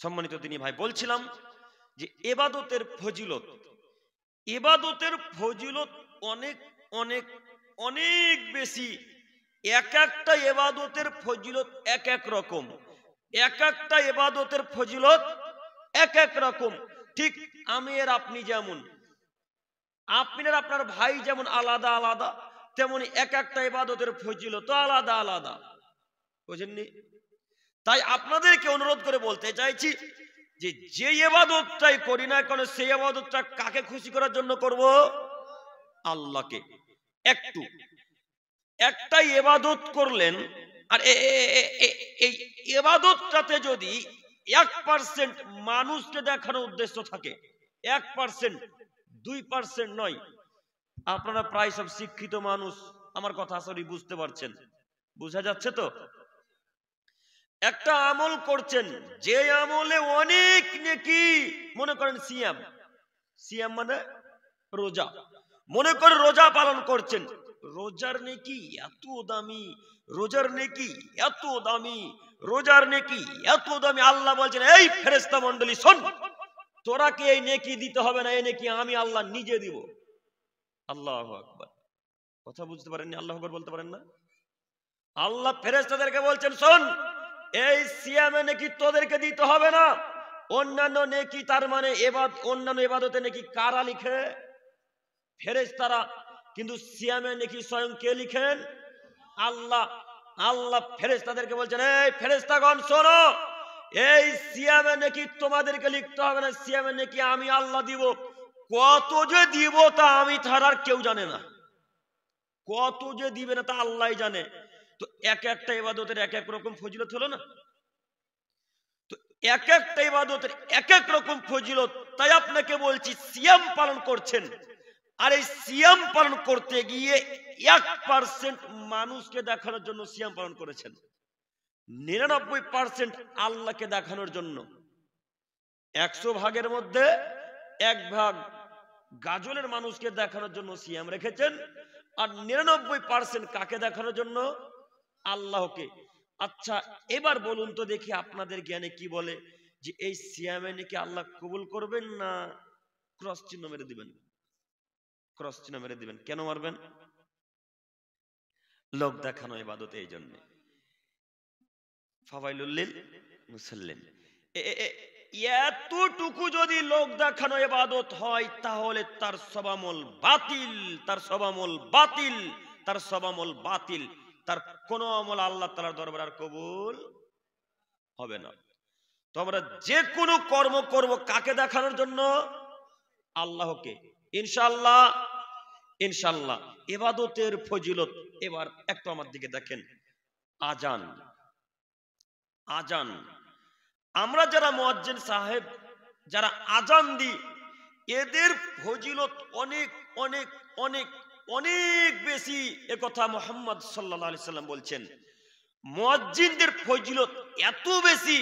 সম্মানিত দিনী ভাই, বলছিলাম যে ইবাদতের ফজিলত অনেক অনেক অনেক বেশি। এক একটা ইবাদতের ফজিলত এক এক রকম, এক একটা ইবাদতের ফজিলত এক এক রকম। ঠিক আমি আর আপনি যেমন, আপনার আপনার ভাই যেমন আলাদা আলাদা, তেমনি এক একটা ইবাদতের ফজিলত আলাদা আলাদা। বুঝেননি? তাই আপনাদেরকে অনুরোধ করে বলতে চাইছি যে যে ইবাদতটাই করি না কেন, সেই ইবাদতটা কাকে খুশি করার জন্য করব? আল্লাহকে। একটা ইবাদত করলেন, আর এই ইবাদতটাতে যদি 1% মানুষকে দেখানোর উদ্দেশ্য থাকে, 1%, 2% নয়। আপনারা প্রায় সব শিক্ষিত মানুষ, আমার কথা আসলে বুঝতে পারছেন, বোঝা যাচ্ছে তো? একটা আমল করছেন, যে আমলে অনেক নেকি, মনে করেন সিয়াম মানে রোজা, মনে করে রোজা পালন করছেন, রোজার নেকি এত দামি, রোজার নেকি এত দামি, রোজার নেকি এত দামি। আল্লাহ বলছেন, এই ফেরেশতা মণ্ডলী শোন, তোরা কি এই নেকি দিতে হবে না, এই নেকি আমি আল্লাহ নিজে দিব। আল্লাহু আকবার। কথা বুঝতে পারেননি? আল্লাহু আকবার বলতে পারেন না? আল্লাহ ফেরেশতাদেরকে বলছেন, শোন, এই সিয়ামে নেকি তোদেরকে দিতে হবে না, অন্যান্য নেকি, তার মানে অন্যান্য ইবাদতে নেকি কারা লিখে? ফেরেশতারা। কিন্তু সিয়ামে নেকি স্বয়ং কে লিখেন? আল্লাহ। আল্লাহ ফেরেশতাদেরকে বলছেন, এই ফেরেশতাগণ শোনো, এই সিয়ামে নেকি তোমাদেরকে লিখতে হবে না, সিয়ামে নেকি আমি আল্লাহ দিব। কত যে দিব তা আমি ছাড়া আর কেউ জানে না, কত যে দিবে না তা আল্লাহই জানে। তো এক একটা ইবাদতের এক এক রকম ফজিলত হলো না? তো এক একটা ইবাদতের এক এক রকম ফজিলত। তাই আপনাকে বলছি, সিয়াম পালন করছেন, আর এই সিয়াম পালন করতে গিয়ে 1% মানুষকে দেখানোর জন্য সিয়াম পালন করেছেন, 99% আল্লাহকে দেখানোর জন্য। 100 ভাগের মধ্যে 1 ভাগ গাজলের মানুষকে দেখানোর জন্য সিয়াম রেখেছেন, আর 99% কাকে দেখানোর জন্য? আল্লাহকে। আচ্ছা, এবার বলুন তো দেখি আপনাদের জ্ঞানে কি বলে যে এই সিয়ামে নাকি আল্লাহ কবুল করবেন না ক্রস চিহ্ন মেরে দিবেন? ক্রস চিহ্ন মেরে দিবেন। কেন মারবেন? লোক দেখানো ইবাদত। এই জন্য ফাওয়াইলুল লিল মুসাল্লিন, এতটুকু যদি লোক দেখানো ইবাদত হয়, তাহলে তার সবামল বাতিল, তার সবামল বাতিল, তার সবামল বাতিল। তার কোন আমল আল্লাহ তাআলার দরবারে আর কবুল হবে না। তো আমরা যে কোনো কর্ম করব কাকে দেখানোর জন্য? আল্লাহকে। ইনশাআল্লাহ, ইনশাআল্লাহ। ইবাদতের ফজিলত এবার একটু আমার দিকে দেখেন। আজান, আজান। আমরা যারা মুয়াজ্জিন সাহেব, যারা আজান দিই, এদের ফজিলত অনেক অনেক অনেক অনেক বেশি। এ কথা মুহাম্মদ সাল্লাল্লাহু আলাইহি সাল্লাম বলছেন। মুয়াজ্জিনদের ফজিলত এত বেশি,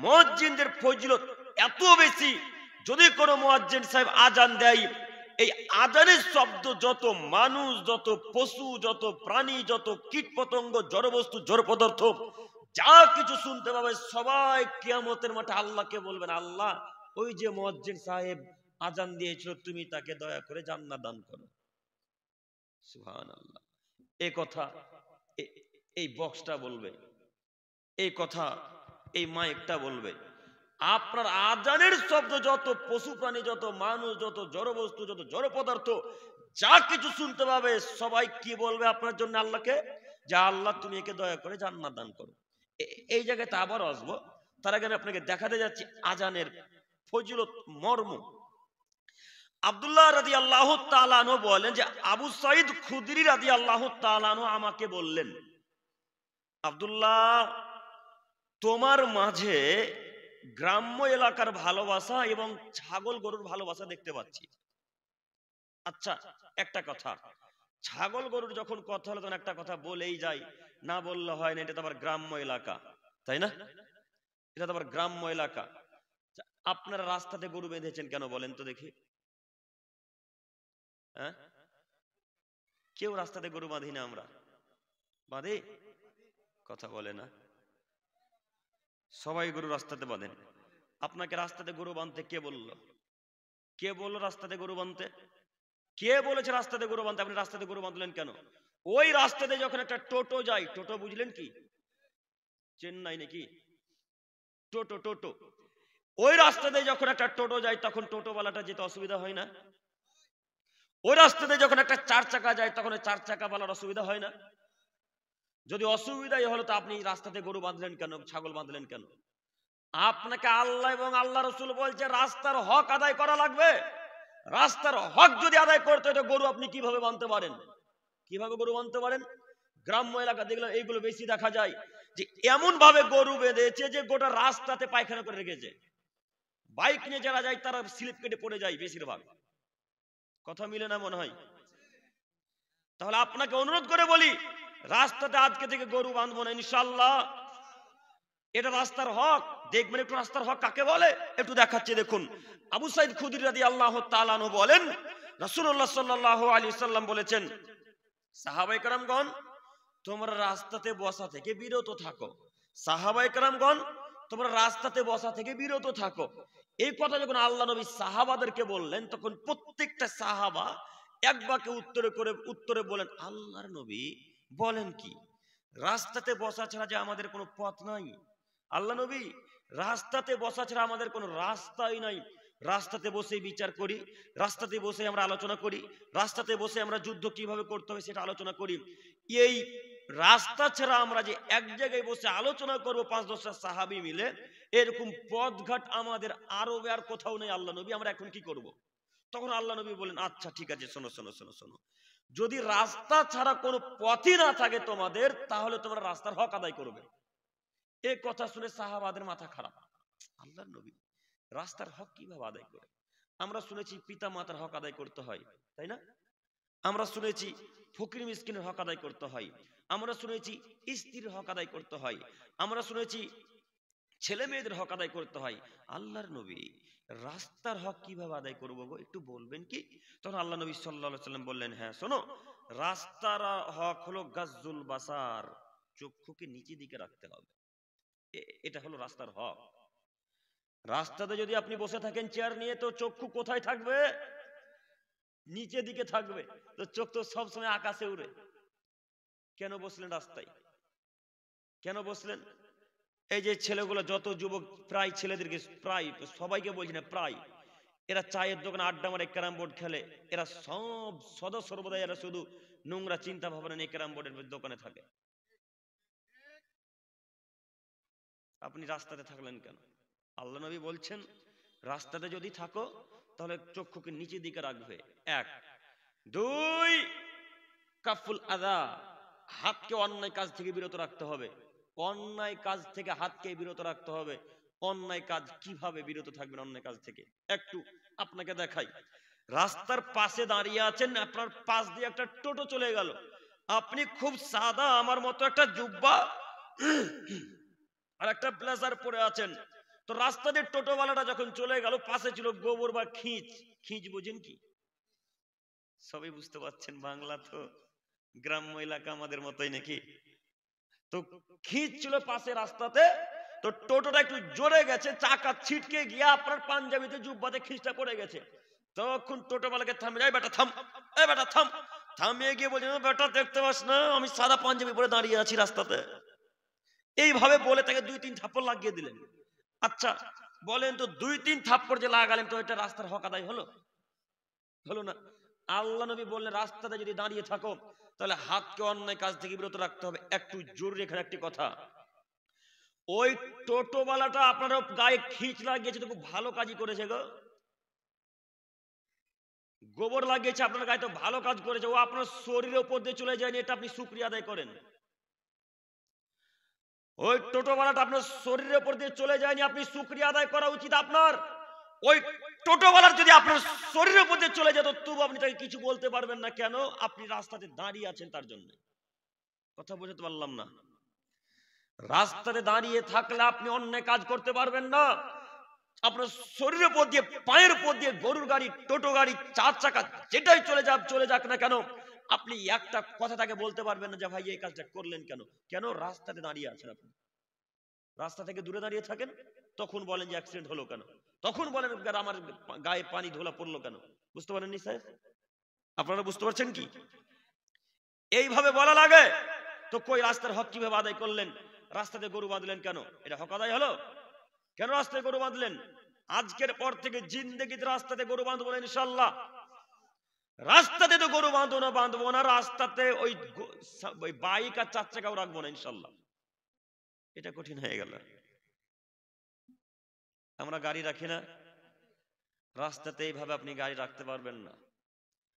মুয়াজ্জিনদের ফজিলত এত বেশি, যদি কোনো মুয়াজ্জিন সাহেব আজান দেয়, এই আজানের শব্দ যত মানুষ, যত পশু, যত প্রাণী, যত কীট পতঙ্গ, জড়বস্তু, জড় পদার্থ যা কিছু শুনতে পাবে, সবাই কিয়ামতের মাঠে আল্লাহকে বলবেন, আল্লাহ, ওই যে মুয়াজ্জিন সাহেব আজান দিয়েছিল, তুমি তাকে দয়া করে জান্নাত দান করো। সুবহানাল্লাহ। এই কথা এই বক্সটা বলবে, এই কথা এই মাইকটা বলবে। আপনার আজানের শব্দ যত পশু প্রাণী, যত মানুষ, যত জড়বস্তু, যত জড় পদার্থ যা কিছু শুনতে পাবে, সবাই কি বলবে আপনার জন্য? আল্লাহকে, যে আল্লাহ তুমি একে দয়া করে জান্নাত দান করো। এই জায়গাতে আবার আসবো, তার আগে আমি আপনাকে দেখাতে যাচ্ছি আজানের ফজিলত, মর্ম। আব্দুল্লাহ রাদিয়াল্লাহু তাআলা আনহু বলেন যে আবু সাঈদ খুদরি রাদিয়াল্লাহু তাআলা আনহু আমাকে বললেন, আব্দুল্লাহ, তোমার মাঝে গ্রাম্য এলাকার ভালোবাসা এবং ছাগল গরুর ভালোবাসা দেখতে পাচ্ছি। আচ্ছা, একটা কথা, ছাগল গরুর যখন কথা হলো তখন একটা কথা বলেই যায়, না বললে হয় না, এটা তো আবার গ্রাম্য এলাকা, তাই না? এটা তো আবার গ্রাম্য এলাকা। আপনারা রাস্তাতে গরু বেঁধেছেন কেন বলেন তো দেখি? হ্যাঁ, কেউ রাস্তাতে গরু বাঁধি না আমরা? বাঁধি? কথা বলে না। সবাই গরু রাস্তাতে বাঁধেন। আপনাকে রাস্তাতে গরু বাঁধতে কে বললো? কে বললো রাস্তাতে গরু বাঁধতে? কে বলেছে রাস্তাতে গরু বাঁধতে? আপনি রাস্তাতে গরু বাঁধলেন কেন? ওই রাস্তাতে যখন একটা টোটো যায়, টোটো বুঝলেন কি? চেন্নাই নাকি টোটো, টোটো, ওই রাস্তাতে যখন একটা টোটো যায় তখন টোটোওয়ালাটা যেতে অসুবিধা হয় না? ওই রাস্তাতে যখন একটা 4 চাকা যায় তখন চার চাকাওয়ালার অসুবিধা হয় না? যদি অসুবিধাই হলো তো আপনি রাস্তাতে গরু বাঁধলেন কেন, ছাগল বাঁধলেন কেন? আপনাকে আল্লাহ এবং আল্লাহ রসুল বলছে রাস্তার হক আদায় করা লাগবে। রাস্তার হক যদি আদায় করতে হয় তো গরু আপনি কিভাবে বাঁধতে পারেন? কিভাবে গরু বাঁধতে পারেন? গ্রাম্য এলাকা দেখলে এইগুলো বেশি দেখা যায়, যে এমন ভাবে গরু বেঁধেছে যে গোটা রাস্তাতে পায়খানা করে রেখেছে। বাইক নিয়ে যারা যায় তারা স্লিপ কেটে পড়ে যায় বেশিরভাগ। কথা মিলে না মনে হয়? তাহলে আপনাকে অনুরোধ করে বলি, রাস্তাতে আজকে থেকে গরু বাঁধবো না ইনশাআল্লাহ। এটা রাস্তার হক। দেখবেন একটু রাস্তার হক কাকে বলে, একটু দেখাচ্ছি দেখুন। আবু সাইদ খুদরি রাদিয়াল্লাহু তাআলা আনহু বলেন, রাসূলুল্লাহ সাল্লাল্লাহু আলাইহি সাল্লাম বলেছেন, সাহাবায়ে কেরামগণ তোমরা রাস্তাতে বসা থেকে বিরত থাকো। সাহাবায়ে কেরামগণ তোমরা রাস্তাতে বসা থেকে বিরত থাকো। এই কথা যখন আল্লাহ নবী সাহাবাদেরকে বললেন তখন প্রত্যেকটা সাহাবা এক বাক্যে উত্তরে বলেন, আল্লাহর নবী বলেন কি? রাস্তাতে বসা ছাড়া যে আমাদের কোনো পথ নাই। আল্লাহ নবী, রাস্তাতে বসা ছাড়া আমাদের কোনো রাস্তাই নাই। রাস্তাতে বসে বিচার করি, রাস্তাতে বসে আমরা আলোচনা করি, রাস্তাতে বসে আমরা যুদ্ধ কিভাবে করতে হবে সেটা আলোচনা করি। এই রাস্তা ছাড়া আমরা যে এক জায়গায় বসে আলোচনা করব 5-10টা সাহাবী মিলে, এরকম পথঘাট আমাদের আরবে আর কোথাও নেই। আল্লাহ নবী, আমরা এখন কি করব? তখন আল্লাহ নবী বলেন, আচ্ছা ঠিক আছে, শোনো শোনো শোনো শোনো, যদি রাস্তা ছাড়া কোনো পথই না থাকে তোমাদের, তাহলে তোমরা রাস্তার হক আদায় করবে। এই কথা শুনে সাহাবাদের মাথা খারাপ। আল্লাহর নবী রাস্তার হক কিভাবে আদায় করে? আমরা শুনেছি পিতা মাতার হক আদায় করতে হয়, তাই না? আমরা শুনেছি ফকির মিসকিনের হক আদায় করতে হয়, আমরা শুনেছি স্ত্রীর হক আদায় করতে হয়, আমরা শুনেছি ছেলে মেয়েদের হক আদায় করতে হয়। আল্লাহর নবী রাস্তার হক কিভাবে আদায় করবো গো, একটু বলবেন কি? তখন আল্লাহ নবী সাল্লাল্লাহু আলাইহি সাল্লাম বললেন, হ্যাঁ শোনো, রাস্তার হক হলো গাজ্জুল বাসার, চক্ষুকে নিচে দিকে রাখতে হবে। এটা হলো রাস্তার হক। রাস্তাতে যদি আপনি বসে থাকেন চেয়ার নিয়ে, তো চক্ষু কোথায় থাকবে? নিচে দিকে থাকবে। তো চোখ তো সবসময় আকাশে উড়ে। কেন বসলেন রাস্তায়? কেন বসলেন? এই যে ছেলেগুলো, যত যুবক, প্রায় ছেলেদেরকে, প্রায় সবাইকে বলছি না, প্রায় এরা চায়ের দোকানে আড্ডা মারে, ক্যারাম বোর্ড খেলে, এরা সব সদা সর্বদা এরা শুধু নোংরা চিন্তা ভাবনা নিয়ে ক্যারাম বোর্ডের দোকানে থাকে। আপনি রাস্তাতে থাকলেন কেন? আল্লাহ নবী বলছেন রাস্তাতে যদি থাকো তাহলে চক্ষুকে নিচের দিকে রাখবে। 1 2 কাফুল আদা, হাতকে অন্যায় কাজ থেকে বিরত রাখতে হবে। অন্যায় কাজ থেকে হাতকে বিরত রাখতে হবে। অন্যায় কাজ কিভাবে বিরত থাকবেন অন্যায় কাজ থেকে? একটু আপনাকে দেখাই। রাস্তার পাশে দাঁড়িয়ে আছেন, আপনার পাশ দিয়ে একটা টোটো চলে গেল, আপনি খুব সাদা আমার মতো একটা জুব্বা আর একটা ব্লেজার পরে আছেন। তো রাস্তা দিয়ে টোটোওয়ালাটা যখন চলে গেল, পাশে ছিল গোবর বা খিঁচ। খিঁচ বোঝেন কি? সবাই বুঝতে পারছেন, বাংলা তো গ্রাম্য এলাকা আমাদের মতোই নাকি। তো খিঁচ ছিল পাশে রাস্তাতে। তো টোটোটা একটু জোরে গেছে, চাকা ছিটকে গিয়ে আপনার পাঞ্জাবিতে জুব্বাতে খিঁচটা পড়ে গেছে। তখন টোটোওয়ালাকে থামে, এই বেটা থাম, এই বেটা থাম। থামিয়ে গিয়ে বলছে, বেটা দেখতে পাস না আমি সাদা পাঞ্জাবি পরে দাঁড়িয়ে আছি রাস্তাতে? এইভাবে বলে তাকে 2-3 থাপ্পড় লাগিয়ে দিলেন। আচ্ছা বলেন তো, 2-3 থাপ্পড় যে লাগালেন, তো এটা রাস্তার হক আদায় হলো? হলো না। আল্লাহ নবী বললেন রাস্তাতে যদি দাঁড়িয়ে থাকো তাহলে হাতকে অন্যায় কাজ থেকে বিরত রাখতে হবে। একটু জরুরি এখানে একটি কথা, ওই টোটোওয়ালাটা আপনার গায়ে খিঁচ লাগিয়েছে তো খুব ভালো কাজই করেছে গো। গোবর লাগিয়েছে আপনার গায়ে, তো ভালো কাজ করেছে। ও আপনার শরীরের উপর দিয়ে চলে যায়নি, এটা আপনি শুকরিয়া আদায় করেন। ওই টোটোওয়ালাটা আপনার শরীরের উপর দিয়ে চলে যায়নি, আপনি শুকরিয়া আদায় করা উচিত আপনার। ওই টোটোওয়ালার যদি আপনার শরীরের উপর দিয়ে চলে যেত, তবু আপনি তাকে কিছু বলতে পারবেন না। কেন? আপনি রাস্তাতে দাঁড়িয়ে আছেন তার জন্য। কথা বুঝতে পারলাম না? রাস্তাতে দাঁড়িয়ে থাকলে আপনি অন্যায় কাজ করতে পারবেন না। আপনার শরীরের উপর দিয়ে, পায়ের উপর দিয়ে গরুর গাড়ি, টোটো গাড়ি, 4 চাকা যেটাই চলে যাক না কেন, আপনি একটা কথা তাকে বলতে পারবেন না যে ভাই এই কাজটা করলেন কেন? কেন? রাস্তাতে দাঁড়িয়ে আছেন আপনি। রাস্তা থেকে দূরে দাঁড়িয়ে থাকেন, তখন বলেন যে অ্যাক্সিডেন্ট হলো কেন, তখন বলেন আমার গায়ে পানি ঢোলা পড়লো কেন। বুঝতে পারেননি স্যার? আপনারা বুঝতে পারছেন কি? এইভাবে বলা লাগে। তো কই রাস্তার হক কিভাবে আদায় করলেন? রাস্তাতে গরু বাঁধলেন কেন? এটা হক আদায় হলো? কেন রাস্তায় গরু বাঁধলেন? আজকের পর থেকে জিন্দেগিতে রাস্তাতে গরু বাঁধবো না ইনশাল্লাহ। রাস্তাতে তো গরু বাঁধবো না, রাস্তাতে ওই বাইক আর 4 চাকাও রাখবো না ইনশাল্লাহ। এটা কঠিন হয়ে গেল। আমরা গাড়ি রাখি না, রাস্তাতে এইভাবে আপনি গাড়ি রাখতে পারবেন না।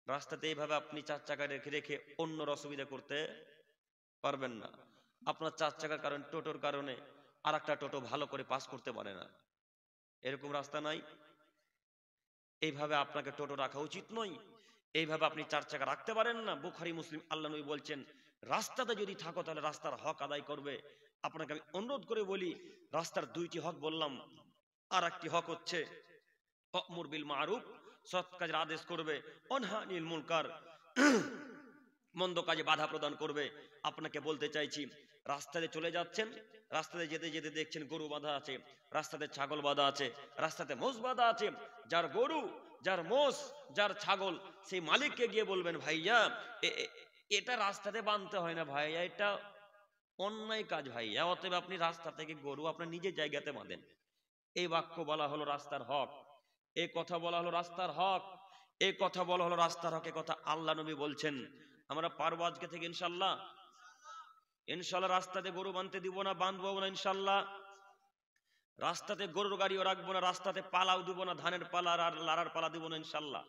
রাস্তাতে এইভাবে আপনি 4 চাকা রেখে রেখে অন্যর অসুবিধা করতে পারবেন না। আপনার 4 চাকার কারণে, টোটোর কারণে আর একটা টোটো ভালো করে পাস করতে পারে না, এরকম রাস্তা নাই। এইভাবে আপনাকে টোটো রাখা উচিত নয়। এইভাবে আপনি 4 চাকা রাখতে পারেন না। বুখারী মুসলিম আল্লাহ নবী বলছেন, রাস্তাতে যদি থাকো তাহলে রাস্তার হক আদায় করবে। আপনাকে আমি অনুরোধ করে বলি, রাস্তার 2টি হক বললাম, আর একটি হক হচ্ছে অমর বিল মারুফ, সৎ কাজের আদেশ করবে, অনহা আনিল মুনকার, মন্দ কাজে বাধা প্রদান করবে। আপনাকে বলতে চাইছি, রাস্তাতে চলে যাচ্ছেন, রাস্তাতে যেতে যেতে দেখছেন গরু বাঁধা আছে, রাস্তাতে ছাগল বাঁধা আছে, রাস্তাতে মোষ বাঁধা আছে। যার গরু, যার মোষ, যার ছাগল, সেই মালিককে গিয়ে বলবেন, ভাইয়া এটা রাস্তাতে বাঁধতে হয় না ভাইয়া, এটা অন্যায় কাজ ভাইয়া, অতএব আপনি রাস্তা থেকে গরু আপনার নিজের জায়গাতে বাঁধেন। এই বাক্য বলা হলো রাস্তার হক, এই কথা বলা হলো রাস্তার হক, এই কথা বলা হলো রাস্তার হক। কথা আল্লাহ নবী বলছেন। আমরা পারবো আজকে থেকে ইনশাল্লাহ? ইনশাল্লাহ রাস্তাতে গরু বাঁধতে দিব না, বাঁধবো না ইনশাল্লাহ। রাস্তাতে গরুর গাড়িও রাখবো না, রাস্তাতে পালাও দিব না, ধানের পালা আর লারার পালা দিব না ইনশাল্লাহ।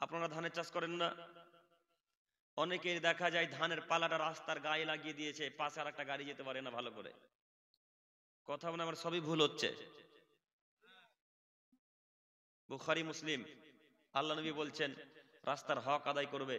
আপনারা ধানের চাষ করেন না? অনেকে দেখা যায় ধানের পালাটা রাস্তার গায়ে লাগিয়ে দিয়েছে, পাশে আর একটা গাড়ি যেতে পারে না ভালো করে। কথা মানে আমার সবই ভুল হচ্ছে। বুখারী মুসলিম আল্লাহ নবী বলছেন রাস্তার হক আদায় করবে।